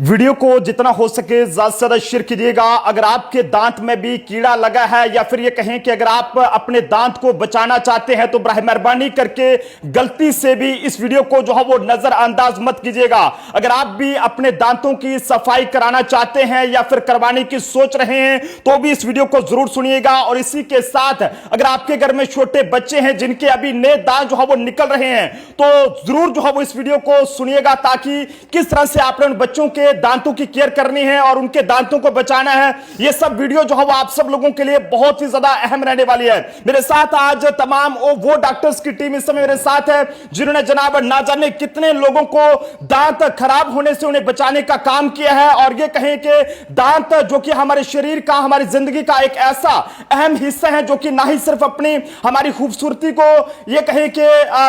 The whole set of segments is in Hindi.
वीडियो को जितना हो सके ज्यादा से ज्यादा शेयर कीजिएगा। अगर आपके दांत में भी कीड़ा लगा है या फिर ये कहें कि अगर आप अपने दांत को बचाना चाहते हैं तो मेहरबानी करके गलती से भी इस वीडियो को जो है वो नजरअंदाज मत कीजिएगा। अगर आप भी अपने दांतों की सफाई कराना चाहते हैं या फिर करवाने की सोच रहे हैं तो भी इस वीडियो को जरूर सुनिएगा। और इसी के साथ अगर आपके घर में छोटे बच्चे हैं जिनके अभी नए दांत जो है वो निकल रहे हैं तो जरूर जो है वो इस वीडियो को सुनिएगा, ताकि किस तरह से आपने उन बच्चों के दांतों की केयर करनी है और उनके दांतों को बचाना है। ये सब वीडियो जो है वो आप सब लोगों के लिए बहुत ही ज्यादा अहम रहने वाली है। मेरे साथ आज तमाम वो डॉक्टर्स की टीम इस समय मेरे साथ है जिन्होंने जनाब ना जाने कितने लोगों को दांत खराब होने से उन्हें बचाने का काम किया है। और ये कहें कि दांत जो कि हमारे शरीर का, हमारी जिंदगी का एक ऐसा अहम हिस्सा है जो कि ना ही सिर्फ अपनी हमारी खूबसूरती को ये कहें कि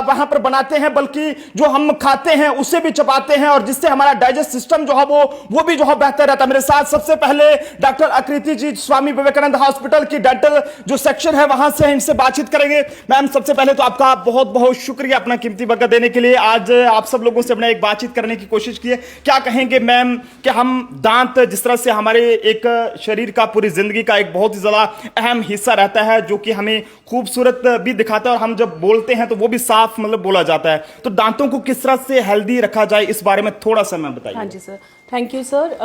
वहां पर बनाते हैं, बल्कि जो हम खाते हैं उसे भी चबाते हैं और जिससे हमारा डाइजेस्ट सिस्टम जो है वो भी जो है बेहतर रहता है। मेरे साथ सबसे पहले डॉक्टर आकृति जी स्वामी विवेकानंद हॉस्पिटल की डेंटल जो सेक्शन है वहां से इनसे बातचीत करेंगे। मैम, सबसे पहले तो आपका बहुत बहुत शुक्रिया अपना कीमती वक्त देने के लिए। आज आप सब लोगों से अपना एक बातचीत करने की कोशिश की है। क्या कहेंगे मैम कि हम दांत जिस तरह से हमारे एक शरीर का, पूरी जिंदगी का एक बहुत ही ज्यादा अहम हिस्सा रहता है जो कि हमें खूबसूरत भी दिखाता है और हम जब बोलते हैं तो वो भी साफ बोला जाता है, तो दांतों को किस तरह से हेल्दी रखा जाए इस बारे में थोड़ा सा मैं बताइए। हाँ जी सर, थैंक यू सर।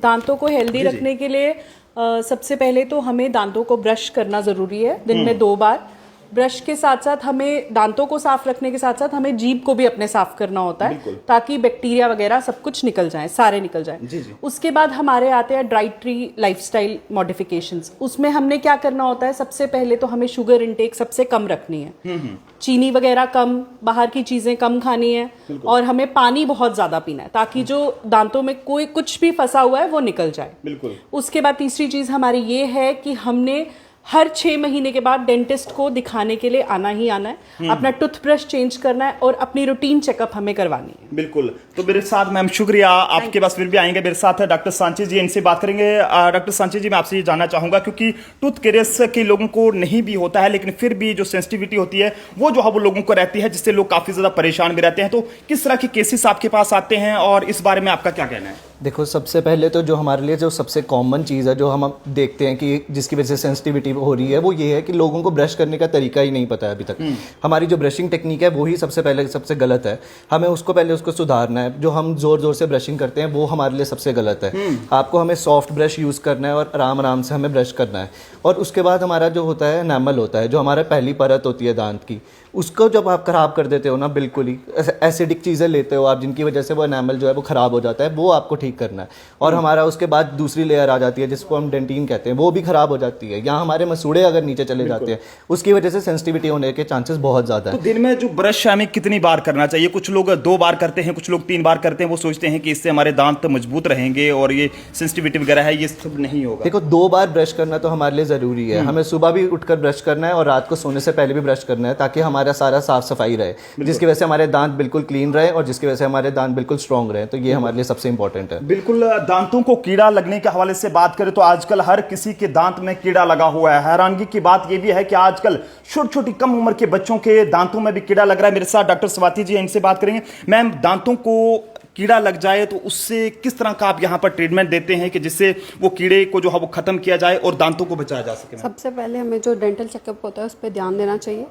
दांतों को हेल्दी रखने के लिए सबसे पहले तो हमें दांतों को ब्रश करना ज़रूरी है दिन में 2 बार। ब्रश के साथ साथ हमें दांतों को साफ रखने के साथ साथ हमें जीभ को भी अपने साफ करना होता है ताकि बैक्टीरिया वगैरह सब कुछ निकल जाए, सारे निकल जाए। जी जी। उसके बाद हमारे आते हैं डाइटरी लाइफस्टाइल मॉडिफिकेशंस। उसमें हमने क्या करना होता है, सबसे पहले तो हमें शुगर इनटेक सबसे कम रखनी है, चीनी वगैरह कम, बाहर की चीजें कम खानी है और हमें पानी बहुत ज्यादा पीना है ताकि जो दांतों में कोई कुछ भी फंसा हुआ है वो निकल जाए। बिल्कुल। उसके बाद तीसरी चीज हमारी ये है कि हमने हर 6 महीने के बाद डेंटिस्ट को दिखाने के लिए आना ही आना है, अपना टूथब्रश चेंज करना है और अपनी रूटीन चेकअप हमें करवानी है। बिल्कुल। तो मेरे साथ मैम शुक्रिया, आपके पास फिर भी आएंगे। मेरे साथ है डॉक्टर सांची जी, इनसे बात करेंगे। डॉक्टर सांची जी, मैं आपसे ये जानना चाहूंगा क्योंकि टूथ केयर्स के लोगों को नहीं भी होता है लेकिन फिर भी जो सेंसिटिविटी होती है वो जो है वो लोगों को रहती है, जिससे लोग काफी ज्यादा परेशान भी रहते हैं। तो किस तरह के केसेस आपके पास आते हैं और इस बारे में आपका क्या कहना है? देखो, सबसे पहले तो जो हमारे लिए जो सबसे कॉमन चीज़ है जो हम देखते हैं कि जिसकी वजह से सेंसिटिविटी हो रही है वो ये है कि लोगों को ब्रश करने का तरीका ही नहीं पता है अभी तक। हमारी जो ब्रशिंग टेक्निक है वो ही सबसे पहले सबसे गलत है। हमें उसको सुधारना है। जो हम जोर जोर से ब्रशिंग करते हैं वो हमारे लिए सबसे गलत है। आपको हमें सॉफ्ट ब्रश यूज़ करना है और आराम आराम से हमें ब्रश करना है। और उसके बाद हमारा जो होता है एनामल होता है, जो हमारा पहली परत होती है दांत की, उसको जब आप खराब कर देते हो ना, बिल्कुल ही एसिडिक चीज़ें लेते हो आप जिनकी वजह से वो एनामल जो है वो खराब हो जाता है, वो आपको ठीक करना है। और हमारा उसके बाद दूसरी लेयर आ जाती है जिसको हम डेंटिन कहते हैं, वो भी खराब हो जाती है। यहाँ हमारे मसूड़े अगर नीचे चले जाते हैं उसकी वजह से सेंसिटिविटी होने के चांसेस बहुत ज़्यादा है। तो दिन में जो ब्रश हमें कितनी बार करना चाहिए? कुछ लोग 2 बार करते हैं, कुछ लोग 3 बार करते हैं। वो सोचते हैं कि इससे हमारे दांत मजबूत रहेंगे और ये सेंसिटिविटी वगैरह है ये सब नहीं होगा। देखो, 2 बार ब्रश करना तो हमारे लिए ज़रूरी है। हमें सुबह भी उठकर ब्रश करना है और रात को सोने से पहले भी ब्रश करना है ताकि हमारा सारा साफ सफाई रहे, जिसकी वजह से हमारे दांत बिल्कुल क्लीन रहे और जिसकी वजह से हमारे दांत बिल्कुल स्ट्रांग रहे। तो ये हमारे लिए सबसे इंपॉर्टेंट है। बिल्कुल। दांतों को कीड़ा लगने के हवाले से बात करें तो आजकल हर किसी के दांत में कीड़ा लगा हुआ है। हैरानगी की बात यह भी है कि आजकल छोटी छोटी कम उम्र के बच्चों के दांतों में भी कीड़ा लग रहा है। मेरे साथ डॉक्टर स्वाति जी, इनसे बात करेंगे। मैम, दांतों को कीड़ा लग जाए तो उससे किस तरह का आप यहाँ पर ट्रीटमेंट देते हैं कि जिससे वो कीड़े को जो है वो खत्म किया जाए और दांतों को बचाया जा सके? सबसे पहले हमें जो डेंटल चेकअप होता है उस पर ध्यान देना चाहिए।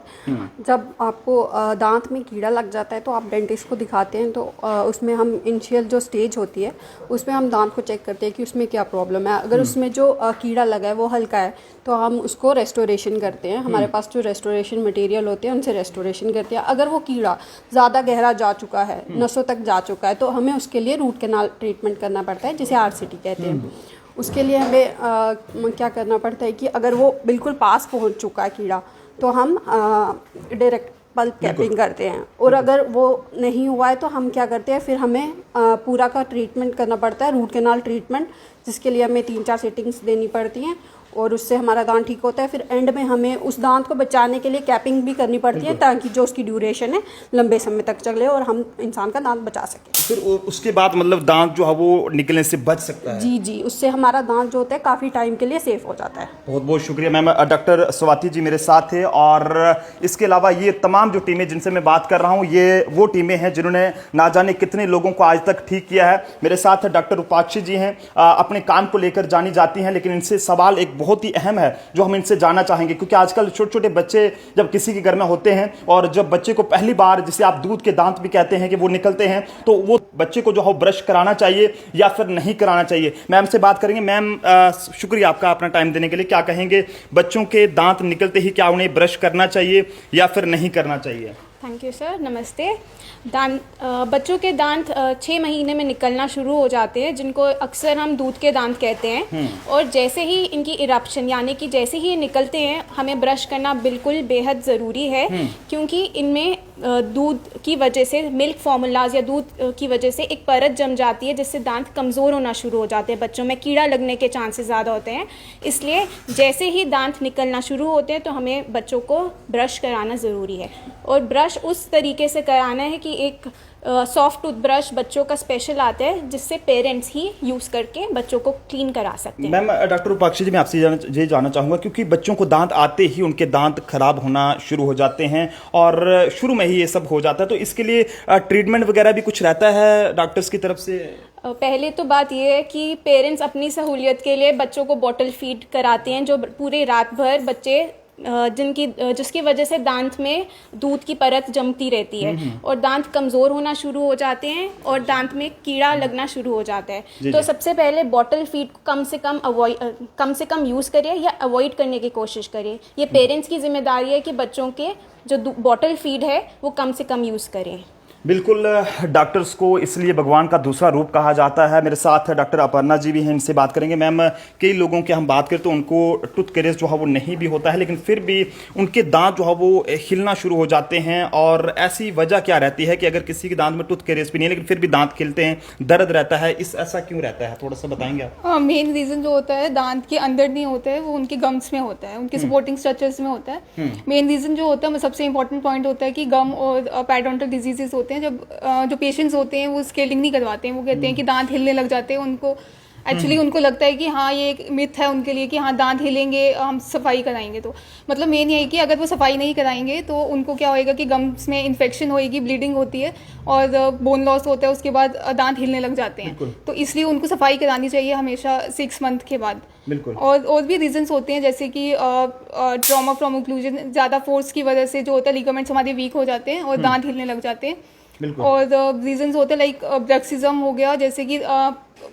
जब आपको दांत में कीड़ा लग जाता है तो आप डेंटिस्ट को दिखाते हैं तो उसमें हम इनिशियल जो स्टेज होती है उसमें हम दांत को चेक करते हैं कि उसमें क्या प्रॉब्लम है। अगर उसमें जो कीड़ा लगा है वो हल्का है तो हम उसको रेस्टोरेशन करते हैं। हमारे पास जो रेस्टोरेशन मटेरियल होते हैं उनसे रेस्टोरेशन करते हैं। अगर वो कीड़ा ज़्यादा गहरा जा चुका है, नसों तक जा चुका है, तो हमें उसके लिए रूट कैनाल ट्रीटमेंट करना पड़ता है, जिसे RCT कहते हैं। उसके लिए हमें क्या करना पड़ता है कि अगर वो बिल्कुल पास पहुंच चुका है कीड़ा तो हम डायरेक्ट पल्प कैपिंग करते हैं। और अगर वो नहीं हुआ है तो हम क्या करते हैं, फिर हमें पूरा का ट्रीटमेंट करना पड़ता है, रूट कैनाल ट्रीटमेंट, जिसके लिए हमें 3-4 सिटिंग्स देनी पड़ती हैं। और उससे हमारा दांत ठीक होता है। फिर एंड में हमें उस दांत को बचाने के लिए कैपिंग भी करनी पड़ती है, ताकि जो उसकी ड्यूरेशन है लंबे समय तक चले और हम इंसान का दांत बचा सकें। फिर उसके बाद मतलब दांत जो है वो निकलने से बच सकता है? जी जी, उससे हमारा दांत जो होता है काफ़ी टाइम के लिए सेफ हो जाता है। बहुत बहुत शुक्रिया मैम। डॉक्टर स्वाति जी मेरे साथ थे, और इसके अलावा ये तमाम जो टीमें जिनसे मैं बात कर रहा हूँ, ये वो टीमें हैं जिन्होंने ना जाने कितने लोगों को आज तक ठीक किया है। मेरे साथ डॉक्टर उपाक्षी जी हैं, अपने काम को लेकर जानी जाती हैं, लेकिन इनसे सवाल एक बहुत ही अहम है जो हम इनसे जानना चाहेंगे, क्योंकि आजकल छोटे छोटे बच्चे जब किसी के घर में होते हैं और जब बच्चे को पहली बार, जिसे आप दूध के दांत भी कहते हैं, कि वो निकलते हैं, तो वो बच्चे को जो है ब्रश कराना चाहिए या फिर नहीं कराना चाहिए। मैम से बात करेंगे। मैम, शुक्रिया आपका अपना टाइम देने के लिए। क्या कहेंगे, बच्चों के दांत निकलते ही क्या उन्हें ब्रश करना चाहिए या फिर नहीं करना चाहिए? थैंक यू सर, नमस्ते। बच्चों के दांत 6 महीने में निकलना शुरू हो जाते हैं, जिनको अक्सर हम दूध के दांत कहते हैं। और जैसे ही इनकी इरप्शन यानी कि जैसे ही ये निकलते हैं, हमें ब्रश करना बिल्कुल बेहद ज़रूरी है, क्योंकि इनमें दूध की वजह से, मिल्क फार्मूलाज या दूध की वजह से एक परत जम जाती है, जिससे दांत कमज़ोर होना शुरू हो जाते हैं। बच्चों में कीड़ा लगने के चांसेस ज़्यादा होते हैं। इसलिए जैसे ही दांत निकलना शुरू होते हैं तो हमें बच्चों को ब्रश कराना ज़रूरी है। और ब्रश उस तरीके से कराना है कि एक सॉफ्ट टूथब्रश बच्चों का स्पेशल आता है, जिससे पेरेंट्स ही यूज़ करके बच्चों को क्लीन करा सकते हैं। मैम, डॉक्टर उपाक्षी जी, मैं आपसे ये जानना चाहूँगा, क्योंकि बच्चों को दांत आते ही उनके दांत खराब होना शुरू हो जाते हैं और शुरू में ही ये सब हो जाता है, तो इसके लिए ट्रीटमेंट वगैरह भी कुछ रहता है डॉक्टर्स की तरफ से? पहले तो बात यह है कि पेरेंट्स अपनी सहूलियत के लिए बच्चों को बॉटल फीड कराते हैं, जो पूरे रात भर बच्चे जिसकी वजह से दांत में दूध की परत जमती रहती है और दांत कमज़ोर होना शुरू हो जाते हैं और दांत में कीड़ा लगना शुरू हो जाता है। तो सबसे पहले बॉटल फीड को कम से कम यूज़ करिए या अवॉइड करने की कोशिश करिए। ये पेरेंट्स की जिम्मेदारी है कि बच्चों के जो बॉटल फीड है वो कम से कम यूज़ करें। बिल्कुल, डॉक्टर्स को इसलिए भगवान का दूसरा रूप कहा जाता है। मेरे साथ डॉक्टर अपर्णा जी भी हैं, इनसे बात करेंगे। मैम, कई लोगों के हम बात करें तो उनको टूथ कैरियस जो है वो नहीं भी होता है, लेकिन फिर भी उनके दांत जो है वो हिलना शुरू हो जाते हैं, और ऐसी वजह क्या रहती है कि अगर किसी के दांत में टूथ कैरियस भी नहीं है लेकिन फिर भी दांत खिलते हैं, दर्द रहता है, ऐसा क्यों रहता है, थोड़ा सा बताएंगे आप? मेन रीज़न जो होता है दांत के अंदर नहीं होता है, वो उनके गम्स में होता है, उनके सपोर्टिंग स्ट्रक्चर्स में होता है। मेन रीज़न जो होता है, सबसे इंपॉर्टेंट पॉइंट होता है कि गम और पैरोडोंटल डिजीजेस होते हैं। जब जो पेशेंट्स होते हैं वो स्केलिंग नहीं करवाते हैं, वो कहते हैं कि दांत हिलने लग जाते हैं। उनको एक्चुअली उनको लगता है कि हाँ ये एक मिथ है उनके लिए कि हाँ दांत हिलेंगे हम सफाई कराएंगे, तो मतलब मेन ये है कि अगर वो सफाई नहीं कराएंगे तो उनको क्या होएगा कि गम्स में इन्फेक्शन होएगी, ब्लीडिंग होती है और बोन लॉस होता है, उसके बाद दांत हिलने लग जाते हैं। तो इसलिए उनको सफाई करानी चाहिए हमेशा 6 मंथ के बाद। और भी रीजंस होते हैं, जैसे कि ट्रॉमा फ्रॉम ओक्लूजन, ज़्यादा फोर्स की वजह से जो होता है लिगामेंट्स हमारे वीक हो जाते हैं और दांत हिलने लग जाते हैं। और रीजंस होते हैं लाइक ब्रक्सिज्म हो गया, जैसे कि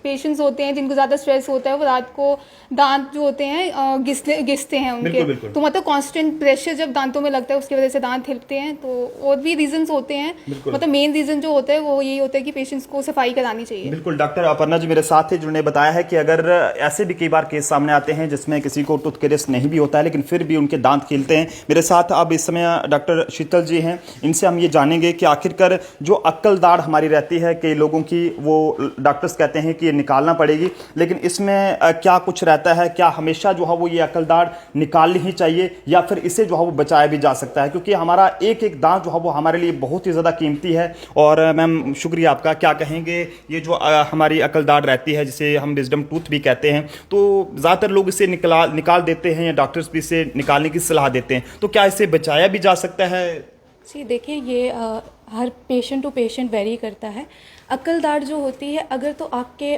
पेशेंट्स होते हैं जिनको ज़्यादा स्ट्रेस होता है, वो रात को दांत जो होते हैं घिसते हैं उनके। तो मतलब कांस्टेंट प्रेशर जब दांतों में लगता है उसकी वजह से दांत हिलते हैं। तो और भी रीजंस होते हैं, मतलब मेन रीजन जो होता है वो यही होता है कि पेशेंट्स को सफाई करानी चाहिए। बिल्कुल, डॉक्टर अपर्णा जी मेरे साथ थे जिन्होंने बताया है कि अगर ऐसे भी कई बार केस सामने आते हैं जिसमें किसी को टूथ कैरियस नहीं भी होता है लेकिन फिर भी उनके दांत खिलते हैं। मेरे साथ अब इस समय डॉक्टर शीतल जी हैं, इनसे हम ये जानेंगे कि आखिरकार जो अक्ल दाढ़ हमारी रहती है कई लोगों की, वो डॉक्टर्स कहते हैं कि ये निकालना पड़ेगी, लेकिन इसमें क्या कुछ रहता है? क्या हमेशा जो है वो ये अक्ल दाढ़ निकालनी ही चाहिए या फिर इसे जो है वो बचाया भी जा सकता है? क्योंकि हमारा एक एक दांत जो है वो हमारे लिए बहुत ही ज़्यादा कीमती है। और मैम, शुक्रिया आपका। क्या कहेंगे, ये जो हमारी अक्ल दाढ़ रहती है जिसे हम विजडम टूथ भी कहते हैं, तो ज़्यादातर लोग इसे निकाल देते हैं या डॉक्टर्स भी इसे निकालने की सलाह देते हैं, तो क्या इसे बचाया भी जा सकता है? जी देखिए, ये हर पेशेंट टू पेशेंट वेरी करता है। अक्ल दाढ़ जो होती है, अगर तो आपके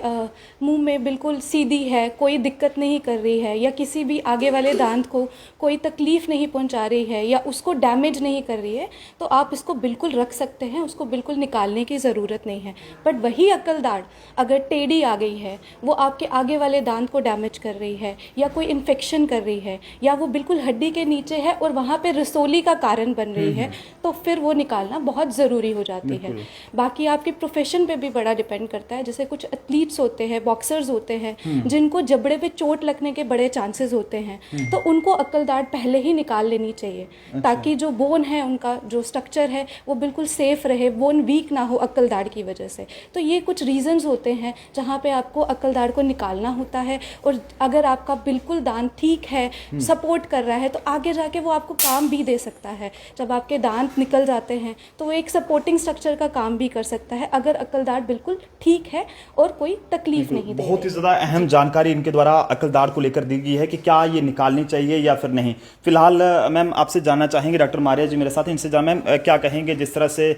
मुंह में बिल्कुल सीधी है, कोई दिक्कत नहीं कर रही है या किसी भी आगे वाले दांत को कोई तकलीफ़ नहीं पहुंचा रही है या उसको डैमेज नहीं कर रही है, तो आप इसको बिल्कुल रख सकते हैं, उसको बिल्कुल निकालने की ज़रूरत नहीं है। बट वही अक्ल दाढ़ अगर टेढ़ी आ गई है, वो आपके आगे वाले दांत को डैमेज कर रही है या कोई इन्फेक्शन कर रही है या वो बिल्कुल हड्डी के नीचे है और वहाँ पर रसोली का कारण बन रही है, तो फिर वो निकालना बहुत ज़रूरी हो जाती है। बाकी आपकी प्रोफेशन पोजीशन पे भी बड़ा डिपेंड करता है। जैसे कुछ एथलीट्स होते हैं, बॉक्सर्स होते हैं, जिनको जबड़े पे चोट लगने के बड़े चांसेस होते हैं, तो उनको अक्ल दाढ़ पहले ही निकाल लेनी चाहिए, ताकि जो बोन है, उनका जो स्ट्रक्चर है वो बिल्कुल सेफ रहे, बोन वीक ना हो अक्ल दाढ़ की वजह से। तो ये कुछ रीजंस होते हैं जहाँ पे आपको अक्ल दाढ़ को निकालना होता है। और अगर आपका बिल्कुल दांत ठीक है, सपोर्ट कर रहा है, तो आगे जाके वो आपको काम भी दे सकता है। जब आपके दांत निकल जाते हैं तो वो एक सपोर्टिंग स्ट्रक्चर का काम भी कर सकता है, अगर अक्ल दाढ़ बिल्कुल ठीक है और कोई तकलीफ नहीं दे रही। बहुत ही ज्यादा अहम जानकारी इनके द्वारा अक्ल दाढ़ को लेकर दी गई है कि क्या ये निकालनी चाहिए या फिर नहीं। फिलहाल मैम आपसे जानना चाहेंगे, डॉक्टर मारिया जी मेरे साथ, इनसे जान मैम क्या कहेंगे, जिस तरह से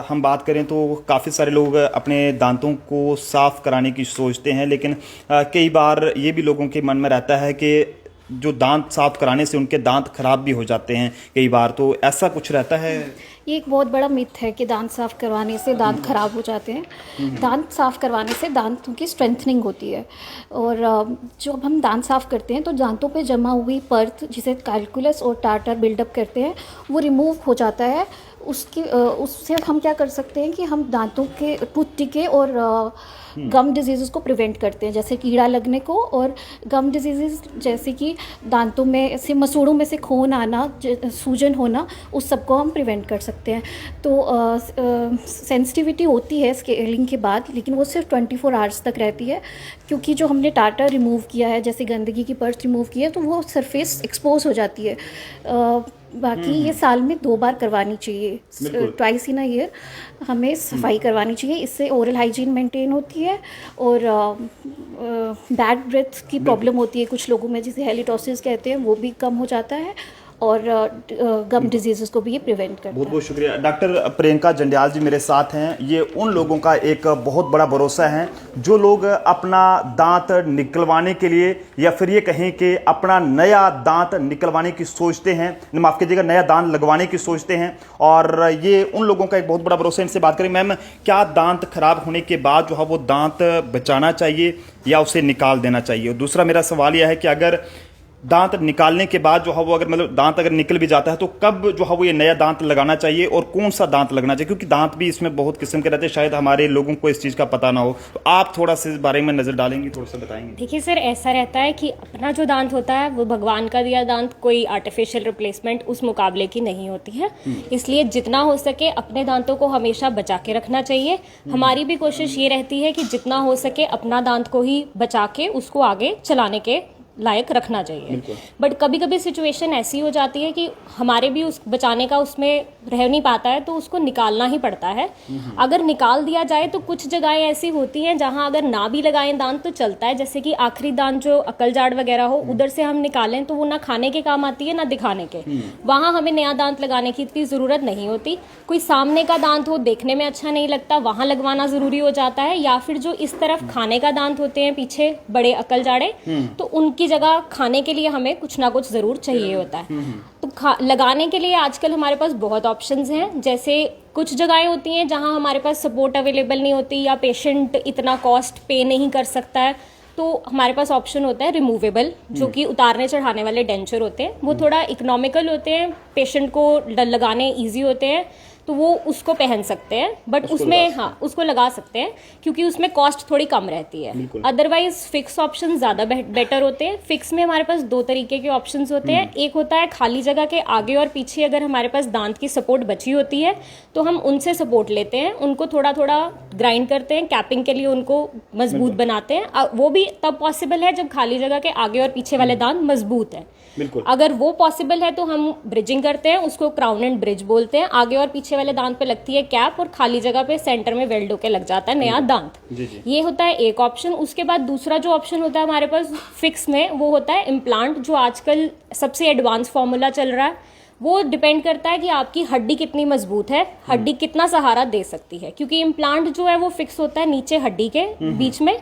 हम बात करें तो काफ़ी सारे लोग अपने दांतों को साफ कराने की सोचते हैं, लेकिन कई बार ये भी लोगों के मन में रहता है कि जो दांत साफ कराने से उनके दांत खराब भी हो जाते हैं कई बार, तो ऐसा कुछ रहता है? ये एक बहुत बड़ा मिथ है कि दांत साफ़ करवाने से दांत खराब हो जाते हैं। दांत साफ़ करवाने से दांतों की स्ट्रेंथनिंग होती है, और जब हम दांत साफ़ करते हैं तो दांतों पे जमा हुई परत, जिसे कैल्कुलस और टार्टर बिल्डअप करते हैं, वो रिमूव हो जाता है। उससे हम क्या कर सकते हैं कि हम दांतों के टूथ डिके और गम डिजीज़ को प्रिवेंट करते हैं, जैसे कीड़ा लगने को, और गम डिजीज़ जैसे कि दांतों में से मसूड़ों में से खून आना, सूजन होना, उस सब को हम प्रिवेंट कर सकते हैं। तो सेंसिटिविटी होती है स्केलिंग के बाद, लेकिन वो सिर्फ 24 आवर्स तक रहती है, क्योंकि जो हमने टार्टर रिमूव किया है, जैसे गंदगी की परत रिमूव की है, तो वो सरफेस एक्सपोज हो जाती है। बाकी ये साल में 2 बार करवानी चाहिए, ट्वाइस इन अ ईयर हमें सफाई करवानी चाहिए। इससे ओरल हाइजीन मेंटेन होती है, और बैड ब्रेथ की प्रॉब्लम होती है कुछ लोगों में, जिसे हेलिटोसिस कहते हैं, वो भी कम हो जाता है, और गम डिजीज़ को भी ये प्रिवेंट करता है। बहुत बहुत शुक्रिया। डॉक्टर प्रियंका जंडियाल जी मेरे साथ हैं। ये उन लोगों का एक बहुत बड़ा भरोसा है जो लोग अपना दांत निकलवाने के लिए, या फिर ये कहें कि अपना नया दांत निकलवाने की सोचते हैं, माफ़ कीजिएगा, नया दांत लगवाने की सोचते हैं, और ये उन लोगों का एक बहुत बड़ा भरोसा है। इनसे बात करें, मैम क्या दांत खराब होने के बाद जो है वो दांत बचाना चाहिए या उसे निकाल देना चाहिए? और दूसरा मेरा सवाल यह है कि अगर दांत निकालने के बाद जो है वो, अगर मतलब दांत अगर निकल भी जाता है, तो कब जो है वो ये नया दांत लगाना चाहिए, और कौन सा दांत लगना चाहिए? क्योंकि दांत भी इसमें बहुत किस्म के रहते हैं, शायद हमारे लोगों को इस चीज़ का पता ना हो, तो आप थोड़ा सा इस बारे में नज़र डालेंगे, थोड़ा सा बताएंगे? देखिए सर, ऐसा रहता है कि अपना जो दांत होता है वो भगवान का दिया दांत, कोई आर्टिफिशियल रिप्लेसमेंट उस मुकाबले की नहीं होती है। इसलिए जितना हो सके अपने दांतों को हमेशा बचा के रखना चाहिए। हमारी भी कोशिश ये रहती है कि जितना हो सके अपना दांत को ही बचा के उसको आगे चलाने के लायक रखना चाहिए। बट कभी कभी सिचुएशन ऐसी हो जाती है कि हमारे भी उस बचाने का उसमें रह नहीं पाता है, तो उसको निकालना ही पड़ता है। अगर निकाल दिया जाए तो कुछ जगहें ऐसी होती हैं जहां अगर ना भी लगाएं दांत तो चलता है, जैसे कि आखिरी दांत जो अकल जाड़ वगैरह हो, उधर से हम निकालें तो वो ना खाने के काम आती है ना दिखाने के, वहां हमें नया दांत लगाने की इतनी ज़रूरत नहीं होती। कोई सामने का दांत हो, देखने में अच्छा नहीं लगता, वहां लगवाना ज़रूरी हो जाता है। या फिर जो इस तरफ खाने का दांत होते हैं पीछे बड़े अकल जाड़े, तो उनकी जगह खाने के लिए हमें कुछ ना कुछ ज़रूर चाहिए होता है। तो लगाने के लिए आजकल हमारे पास बहुत ऑप्शंस हैं। जैसे कुछ जगहें होती हैं जहां हमारे पास सपोर्ट अवेलेबल नहीं होती, या पेशेंट इतना कॉस्ट पे नहीं कर सकता है, तो हमारे पास ऑप्शन होता है रिमूवेबल, जो कि उतारने चढ़ाने वाले डेंचर होते हैं। वो थोड़ा इकोनॉमिकल होते हैं, पेशेंट को लगाने ईजी होते हैं, तो वो उसको पहन सकते हैं। बट उसमें उसको लगा सकते हैं, क्योंकि उसमें कॉस्ट थोड़ी कम रहती है। अदरवाइज फिक्स ऑप्शन ज़्यादा बेटर होते हैं। फिक्स में हमारे पास 2 तरीके के ऑप्शंस होते हैं। एक होता है खाली जगह के आगे और पीछे अगर हमारे पास दांत की सपोर्ट बची होती है तो हम उनसे सपोर्ट लेते हैं, उनको थोड़ा थोड़ा ग्राइंड करते हैं, कैपिंग के लिए उनको मजबूत बनाते हैं। वो भी तब पॉसिबल है जब खाली जगह के आगे और पीछे वाले दांत मजबूत हैं। अगर वो पॉसिबल है तो हम ब्रिजिंग करते हैं, उसको क्राउन एंड ब्रिज बोलते हैं। आगे और पीछे वाले दांत पे लगती है कैप, और खाली जगह पे सेंटर में वेल्ड होके लग जाता है नया दांत। ये होता है एक ऑप्शन। उसके बाद दूसरा जो ऑप्शन होता है हमारे पास फिक्स में, वो होता है इम्प्लांट, जो आजकल सबसे एडवांस फॉर्मूला चल रहा है। वो डिपेंड करता है कि आपकी हड्डी कितनी मजबूत है, हड्डी कितना सहारा दे सकती है। क्योंकि इम्प्लांट जो है वो फिक्स होता है नीचे हड्डी के बीच में,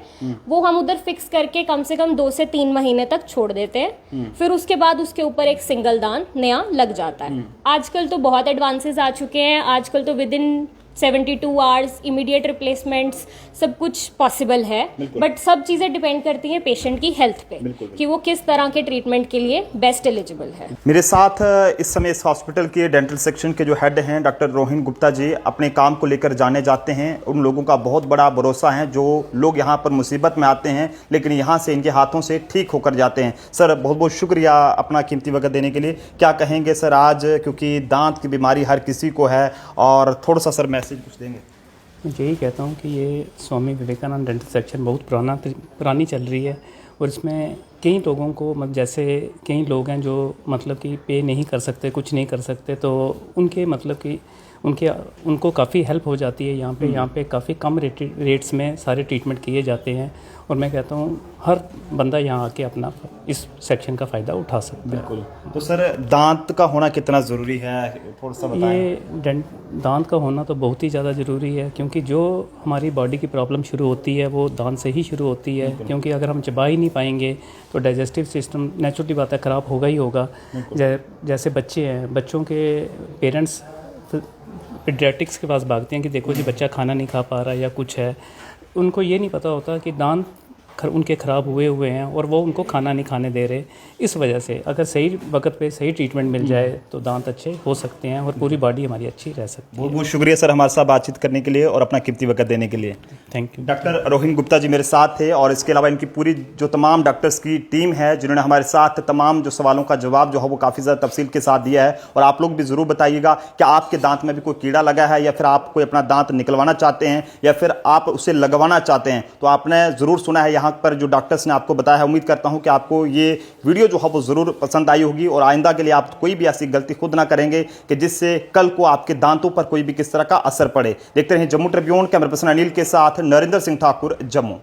वो हम उधर फिक्स करके कम से कम 2 से 3 महीने तक छोड़ देते हैं। फिर उसके बाद उसके ऊपर एक सिंगल दांत नया लग जाता है। आजकल तो बहुत एडवांसेस आ चुके हैं। आजकल तो with in 72 hours, immediate replacements, सब कुछ पॉसिबल है। बट सब चीज़ें डिपेंड करती हैं पेशेंट की हेल्थ पे कि वो किस तरह के ट्रीटमेंट के लिए बेस्ट एलिजिबल है। मेरे साथ इस समय इस हॉस्पिटल के डेंटल सेक्शन के जो हेड हैं डॉक्टर रोहिन गुप्ता जी, अपने काम को लेकर जाने जाते हैं। उन लोगों का बहुत बड़ा भरोसा है जो लोग यहाँ पर मुसीबत में आते हैं लेकिन यहाँ से इनके हाथों से ठीक होकर जाते हैं। सर बहुत बहुत शुक्रिया अपना कीमती वक्त देने के लिए। क्या कहेंगे सर आज, क्योंकि दांत की बीमारी हर किसी को है, और थोड़ा सा सर मैसेज कुछ देंगे? मैं यही कहता हूँ कि ये स्वामी विवेकानंद डेंटल सेक्शन बहुत पुरानी चल रही है और इसमें कई लोगों को मतलब जैसे कई लोग हैं जो मतलब कि पे नहीं कर सकते, कुछ नहीं कर सकते, तो उनके मतलब कि उनको काफ़ी हेल्प हो जाती है। यहाँ पे काफ़ी कम रेट्स में सारे ट्रीटमेंट किए जाते हैं और मैं कहता हूँ हर बंदा यहाँ आके अपना इस सेक्शन का फ़ायदा उठा सकता है। बिल्कुल। तो सर दांत का होना कितना ज़रूरी है, थोड़ा सा बताएं। ये दांत का होना तो बहुत ही ज़्यादा ज़रूरी है क्योंकि जो हमारी बॉडी की प्रॉब्लम शुरू होती है वो दांत से ही शुरू होती है। क्योंकि अगर हम चबा ही नहीं पाएंगे तो डाइजेस्टिव सिस्टम नेचुरली बात है ख़राब होगा ही होगा। जैसे बच्चे हैं, बच्चों के पेरेंट्स पीडियाट्रिक्स के पास भागते हैं कि देखो जी बच्चा खाना नहीं खा पा रहा या कुछ है। उनको ये नहीं पता होता कि दांत उनके ख़राब हुए हैं और वो उनको खाना नहीं खाने दे रहे। इस वजह से अगर सही वक्त पे सही ट्रीटमेंट मिल जाए तो दांत अच्छे हो सकते हैं और पूरी बॉडी हमारी अच्छी रह सकती है। बहुत बहुत शुक्रिया सर हमारे साथ बातचीत करने के लिए और अपना कीमती वक्त देने के लिए। Thank you. Doctor Rohin Gupta ji मेरे साथ थे और इसके अलावा इनकी पूरी जो तमाम डॉक्टर्स की टीम है जिन्होंने हमारे साथ तमाम जो सवालों का जवाब जो है वो काफ़ी ज़्यादा तफसील के साथ दिया है। और आप लोग भी ज़रूर बताइएगा कि आपके दांत में भी कोई कीड़ा लगा है या फिर आप कोई अपना दांत निकलवाना चाहते हैं या फिर आप उसे लगवाना चाहते हैं। तो आपने ज़रूर सुना है यहाँ पर जो डॉक्टर्स ने आपको बताया है। उम्मीद करता हूँ कि आपको ये वीडियो जो है वो ज़रूर पसंद आई होगी और आइंदा के लिए आप कोई भी ऐसी गलती खुद ना करेंगे कि जिससे कल को आपके दांतों पर कोई भी किस तरह का असर पड़े। देखते रहिए Jammu Tribune. Camera person Anil के साथ नरेंद्र सिंह ठाकुर, जम्मू।